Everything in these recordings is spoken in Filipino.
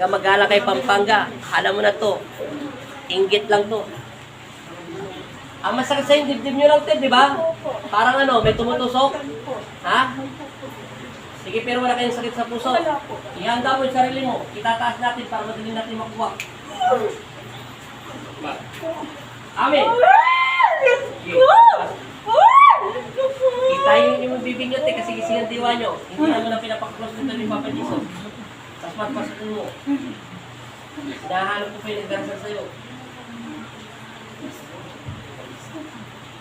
Taga-Magala kay Pampanga. Alam mo na to. Inggit lang to. Ang masakit sa dibdib nyo lang, Ted, di ba? Parang ano, may tumutusok. Ha? Sige, pero wala kayong sakit sa puso. Ihanda mo yung sarili mo. Itataas natin para madali natin makuha. Amen. Kita yung bibig nyo, Ted, kasi gising ang diwa nyo. Hindi naman na pinapakclose nito ni Papa Jesus. Tapos magpasukin mo. Nahanap ko pa yung nagdarasal sa'yo.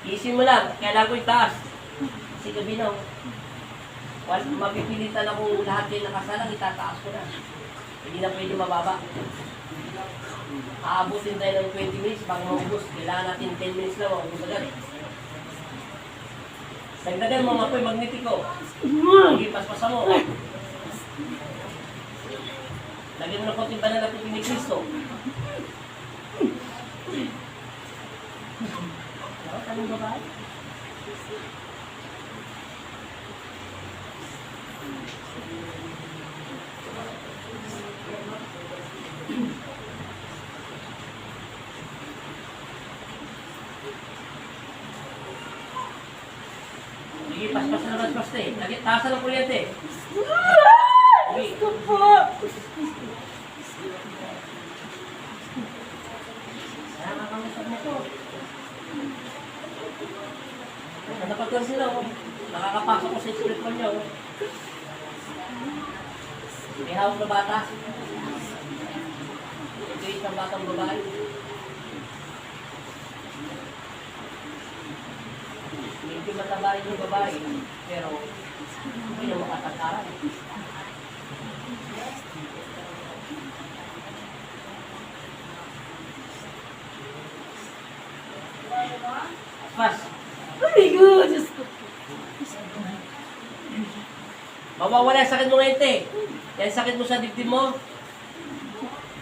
Isin mo lang, kailangan ko itaas. Kasi gabi na, mapipilitan akong lahat yung nakasalang, itataas ko na. Hindi na pwede mababa. Aabutin tayo ng 20 minutes bago maubos. Kailangan natin 10 minutes lang, maubos agad. Dagdagan mo mga magnetiko. Hindi paspasan mo. Lagyan mo na konting banal natin ni Cristo. Anong babae? Sige, paspas na paspas na eh. Lagi, taasan ng kuryente. Ito po. Sana kakamusap mo to. Napag lang sila, oh. Nakakapasok ko sa spirit ko niyo. Oh. May hawak na bata. Ito yung isang batang babae. Medyo mataba rin yung babae, pero hindi na makatakaran. Mas. Ay, God, Diyos ko. Mawawala yung sakit mo ngayon, te. Yan sakit mo sa dibdib mo.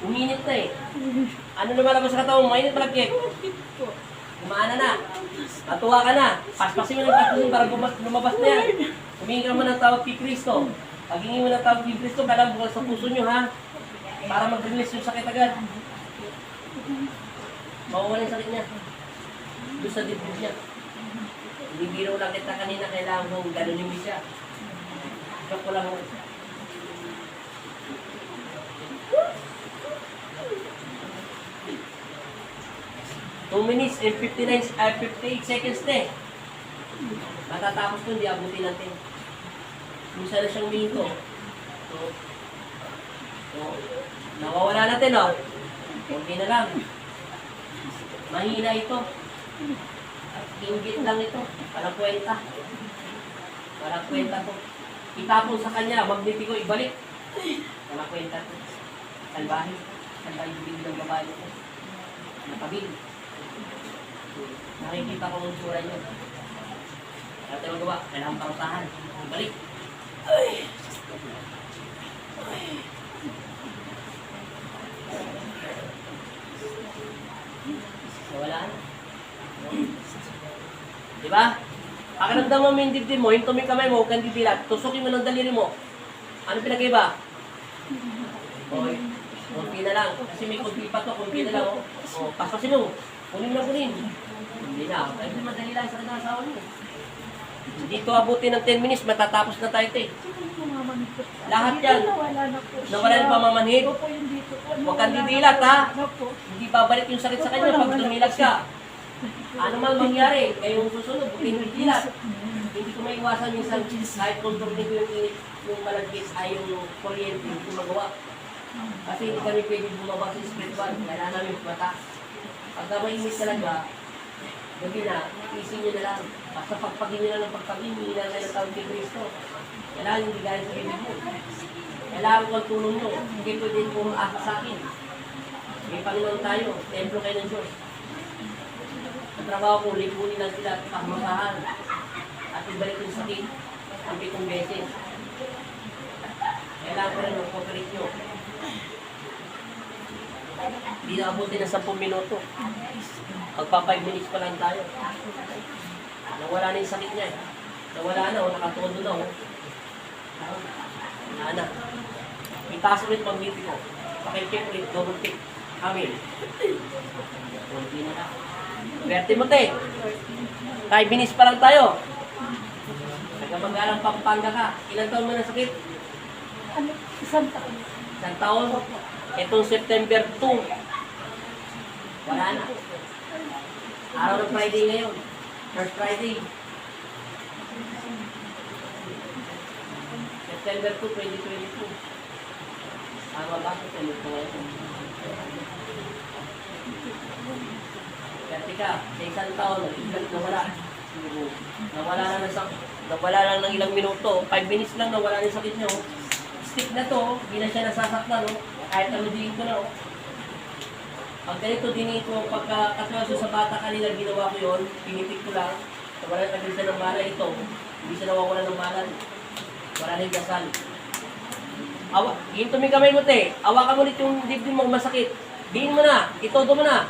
Uminit na eh. Ano lumalabas sa katawan mo? Mainit malagkit. Kumaana na. Matuwa ka na. Paspasin mo ng paspasin para lumabas na yan. Humingi ka mo ng tawag kay Kristo. Pag hingi mo ng tawag kay Kristo, kailangan bukal sa puso nyo, ha? Para mag-release yung sakit agad. Mawawala yung sakit niya. Doon sa dibdib niya. Hindi biro lang kita kanina, kailangan mong ganunin mo siya. Shock ko lang mo. Two minutes and 58 seconds na eh. Matatapos ko, hindi abutin natin. Minsan na siyang minto. So, nawawala natin, oh. Kunti na lang. Mahina ito. Inggit lang ito. Parang kwenta. Parang kwenta to. Itapon sa kanya, magnetiko, ibalik. Parang kwenta to. Salbahe. Salbahe yung bibig ng babae ito. Nakabili. Nakikita ko ng sura niyo. Kaya tayo magawa, kailangan parusahan. Ibalik. Wala na. Diba? Pakiramdam mo yung dibdib mo, hinto mo yung kamay mo, huwag kang didilat. Tusukin mo ng daliri mo. Ano pinag-iba? Okay. Kunti na lang. Kasi may kunti pa to, kunti na lang. O, paspasin mo. Kunin na kunin. Hindi na. Kasi madali lang sa asawa niyo. Dito abutin ng 10 minutes, matatapos na tayo, te. Lahat yan. Nawala na pamamanhid. Huwag kang didilat, ha? Hindi babalik yung sakit sa kanya pag dumilat ka. Ano man mangyari, kayong susunod, buting didilat. Hindi ko maiwasan yung kahit control nito yung malagkit ay yung kuryente, hindi ko magawa. Kasi hindi kami pwede bumaba sa spiritual, kailangan namin mata. Pagka mainit talaga, gabi na, isin nyo na lang. Basta pagpagin nyo na ng pagpagin, hindi na ng tawag kay Kristo. Kailangan hindi gaya sa bibig mo. Kailangan ko ang tulong nyo. Hindi pwede kong asa sa akin. May Panginoon tayo, templo kayo ng Diyos. Ang trabaho ko, lipunin lang sila at pagmamahan. At ibalik yung sakit ang 7 beses. Kailangan ko rin mag-cooperate nyo. Hindi na abutin ng 10 minuto. Magpa 5 minutes pa lang tayo. Nawala na yung sakit niya. Nawala na, o nakatundo na. Wala na. Itaas ulit pag-meeting ko. Pakil-check ulit, double tick. Amin. Kunti na lang. Swerte mo, te. 5 minutes pa lang tayo. Nagkamagalang Pampanga ka. Ilan taon mo na sakit? Ano? Isang taon. Isang taon. Itong September 2. Wala na. Araw ng Friday ngayon. First Friday. September 2, 2022. Tama ba? September 2 ngayon. Kaya ka, sa isang taon, nawala. Nawala lang ng ilang minuto. 5 minutes lang nawala ng sakit niyo. Stick na to, hindi na siya nasasaktan. No? Kahit aludiin ko na. No? Pag ganito din ito, pagkakaswaso sa bata kanila, ginawa ko yun, pinitik ko lang. Wala na siya ng mala ito. Hindi siya nawawala ng mala. Wala na yung dasal. Ginto mo yung kamay mo, te. Awakan mo ulit yung dibdib mo masakit. Diin mo na. Itodo mo na.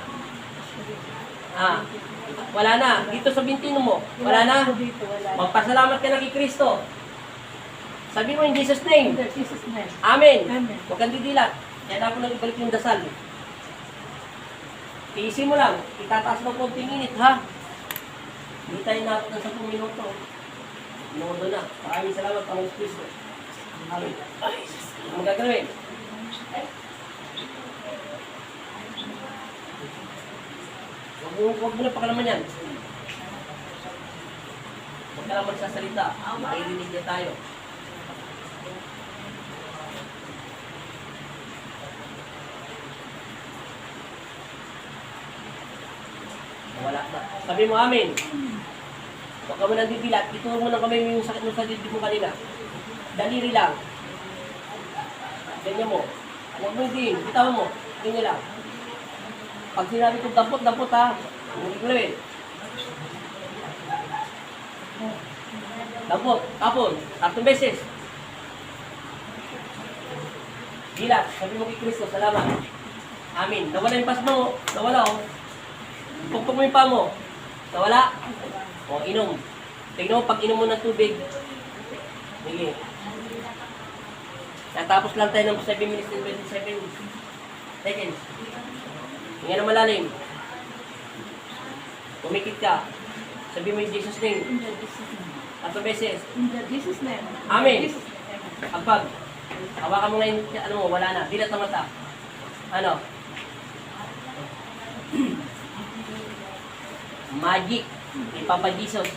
Wala na. Dito sa bintino mo. Wala na. Dito, wala. Magpasalamat ka na kay Kristo. Sabi mo in Jesus' name. In Jesus' name. Amen. Amen. Huwag kang didilat. Kaya na ako nang ibalik yung dasal. Tiisin mo lang. Itataas mo konting init, ha? Hindi tayo napot ng 10 minuto. Minuto na. Maraming salamat, Panginoon Kristo. Amen. Ano gagawin? Huwag mo na pakalaman yan. Huwag ka lang magsasalita. Makirinig niya tayo. Wala na. Sabi mo, amen. Huwag ka mo nang didilat. Ituro mo ng kamay mo yung sakit mo sa dibdib mo kanina. Daliri lang. Ganyan mo. Huwag mo hindi. Bitawan mo. Ganyan lang. Pag sinabi ko dampot, dampot ha. Hindi ko rin. Dampot. Tapon. 3 beses. Dilat. Sabi mo kay Kristo, salamat. Amin. Nawala yung pas mo. Nawala oh. Pugpog mo yung pa mo. Nawala. O, inom. Tignan mo, pag inom mo ng tubig. Sige. Natapos lang tayo ng 7 minutes and 27 seconds. Tingnan na malalim. Pumikit ka. Sabi mo yung Jesus name. In the Jesus name. 3 beses. In the Jesus name. Amen. Jesus name. Agpag. Hawakan mo ngayon, ano mo, wala na. Dilat na mata. Ano? Magic. Ni Papa Jesus.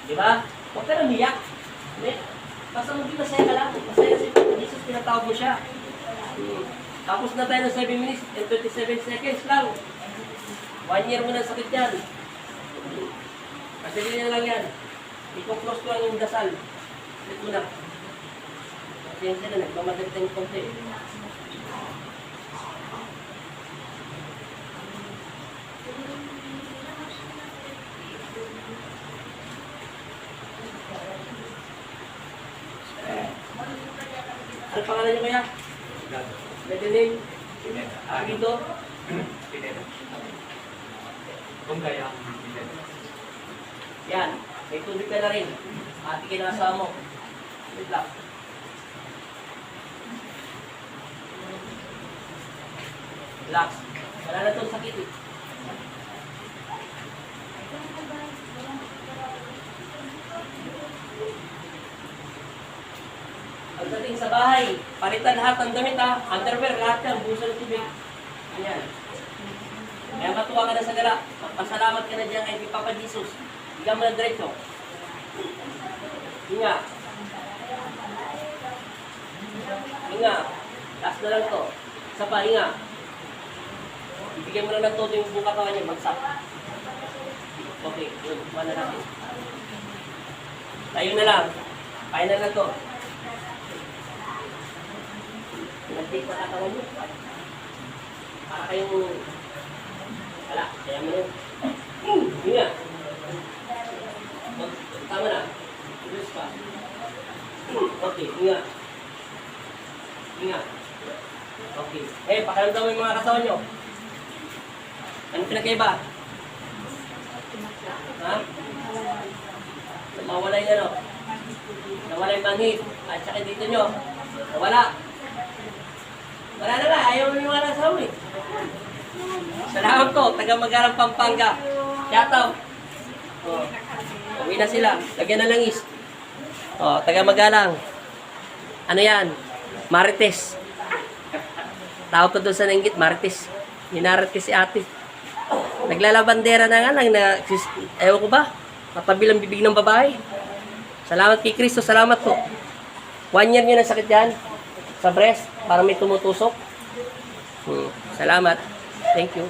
Diba? Huwag ka nang hiyak. Basta mo masaya ka lang. Masaya si Papa Jesus, pinatawag mo siya. Tapos na tayo ng 7 minutes and 27 seconds lang. 1 year mo na sakit yan. Kasi ganyan lang yan. I-close ko lang yung dasal. Ulit mo na. Kasi yan sila, nagmamagalit ng konti. Ano pangalan niyo kaya? Middle name? Dito? Kung kaya, Yan. May tubig ka na rin. Ati kinasa mo. Wait lang. Relax. Wala na itong sakit eh. Pagdating sa bahay, palitan lahat ng damit ha. Underwear, lahat yan. Busa ng tubig. Ayan. Kaya matuwa ka na sa gala. Pasalamat ka na dyan kay Papa Jesus. Higa mo na diretso. Hinga. Hinga. Last na lang to. Isa pa, hinga. Ibigyan mo na ng todo yung buong katawan niya. Bagsak. Okay, yun. Kuha na natin. Tayo na lang. Final na to. Nag-take pa katawan mo. Para kayong... Wala. Kaya mo yun. Hinga. Tama na. Ilis pa. Okay, hinga. Hinga. Okay. Pakiramdam mo yung mga katawan nyo. Ano pinagkaiba? Ha? Nawala yung ano? Nawala yung manhid. At saka dito nyo. Nawala. ayaw mo yung mga nasaw eh. Salamat to, taga Magalang, Pampanga. Shoutout. Oh. Uwi na sila. Lagyan na lang is. Oh, taga Magalang. Ano yan? Marites. Tawag ko doon sa Nenggit, Marites. Minarites si ate. Naglalabandera na nga lang na, ewan ko ba, matabilang bibig ng babae. Salamat kay Kristo, salamat po. 1 year nyo na sakit yan sa breast, para may tumutusok. Salamat. Thank you.